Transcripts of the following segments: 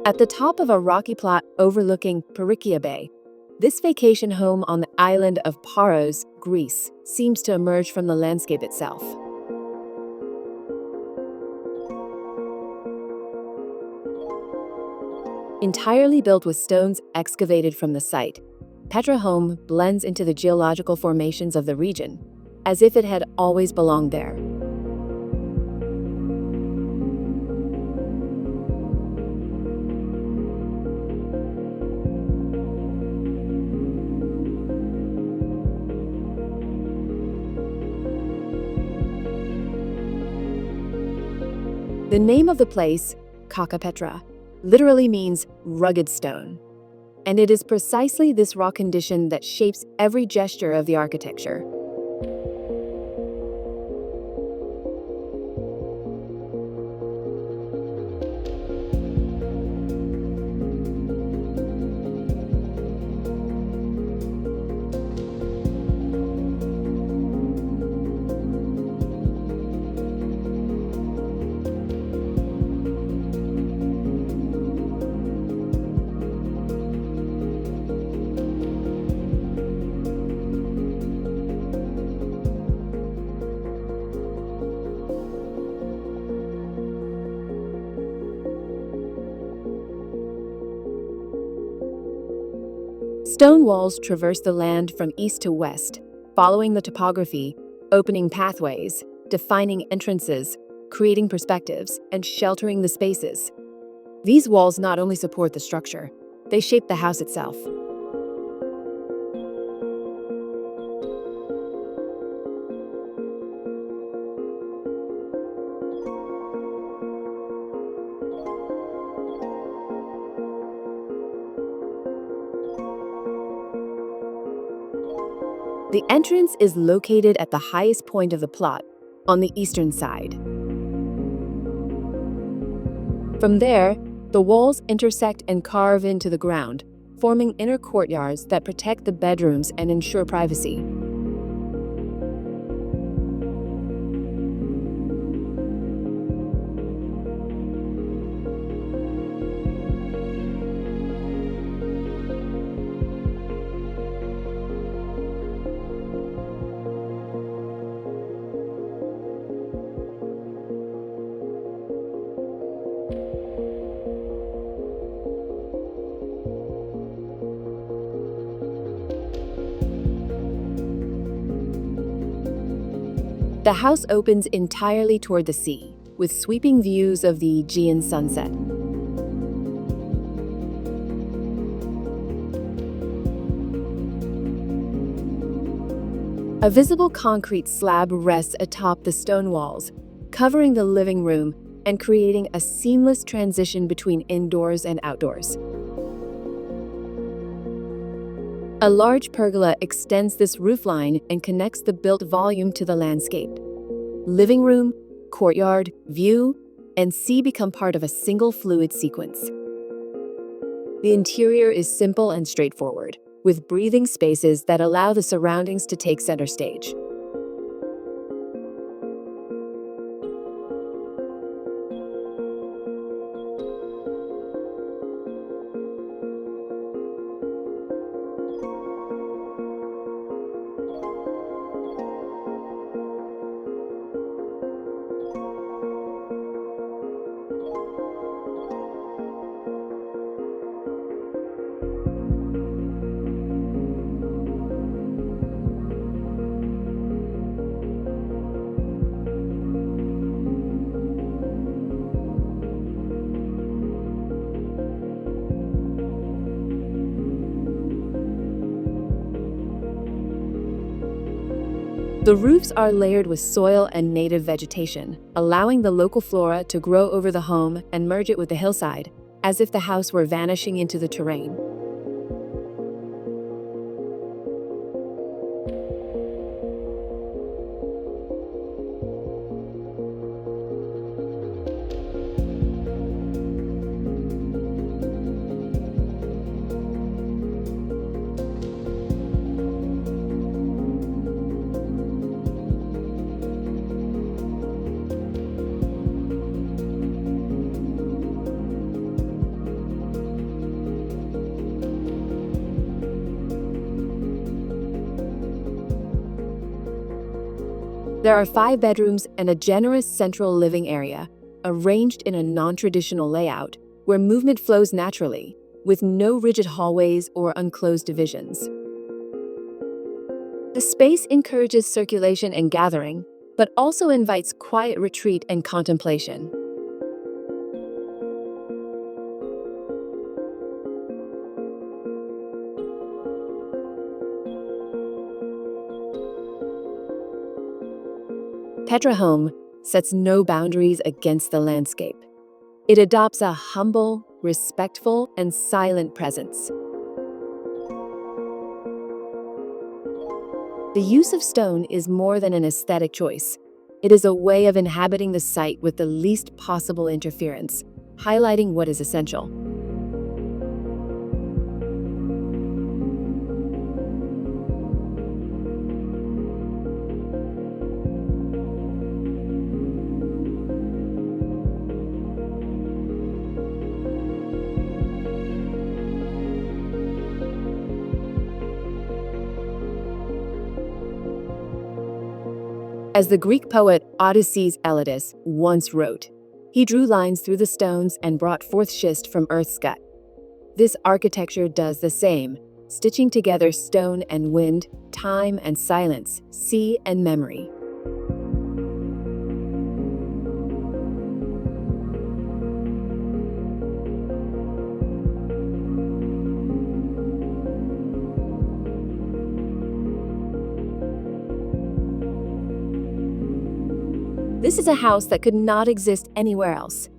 At the top of a rocky plot overlooking Parikia Bay, this vacation home on the island of Paros, Greece, seems to emerge from the landscape itself. Entirely built with stones excavated from the site, PetrA Home blends into the geological formations of the region, as if it had always belonged there. The name of the place, Kakapetra, literally means rugged stone, and it is precisely this raw condition that shapes every gesture of the architecture. Stone walls traverse the land from east to west, following the topography, opening pathways, defining entrances, creating perspectives, and sheltering the spaces. These walls not only support the structure, they shape the house itself. The entrance is located at the highest point of the plot, on the eastern side. From there, the walls intersect and carve into the ground, forming inner courtyards that protect the bedrooms and ensure privacy. The house opens entirely toward the sea, with sweeping views of the Aegean sunset. A visible concrete slab rests atop the stone walls, covering the living room and creating a seamless transition between indoors and outdoors. A large pergola extends this roofline and connects the built volume to the landscape. Living room, courtyard, view, and sea become part of a single fluid sequence. The interior is simple and straightforward, with breathing spaces that allow the surroundings to take center stage. The roofs are layered with soil and native vegetation, allowing the local flora to grow over the home and merge it with the hillside, as if the house were vanishing into the terrain. There are 5 bedrooms and a generous central living area, arranged in a non-traditional layout where movement flows naturally, with no rigid hallways or unclosed divisions. The space encourages circulation and gathering, but also invites quiet retreat and contemplation. PetrA Home sets no boundaries against the landscape. It adopts a humble, respectful, and silent presence. The use of stone is more than an aesthetic choice. It is a way of inhabiting the site with the least possible interference, highlighting what is essential. As the Greek poet Odysseus Elatus once wrote, he drew lines through the stones and brought forth schist from earth's gut. This architecture does the same, stitching together stone and wind, time and silence, sea and memory. This is a house that could not exist anywhere else.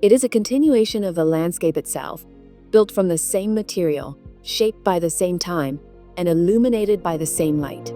It is a continuation of the landscape itself, built from the same material, shaped by the same time, and illuminated by the same light.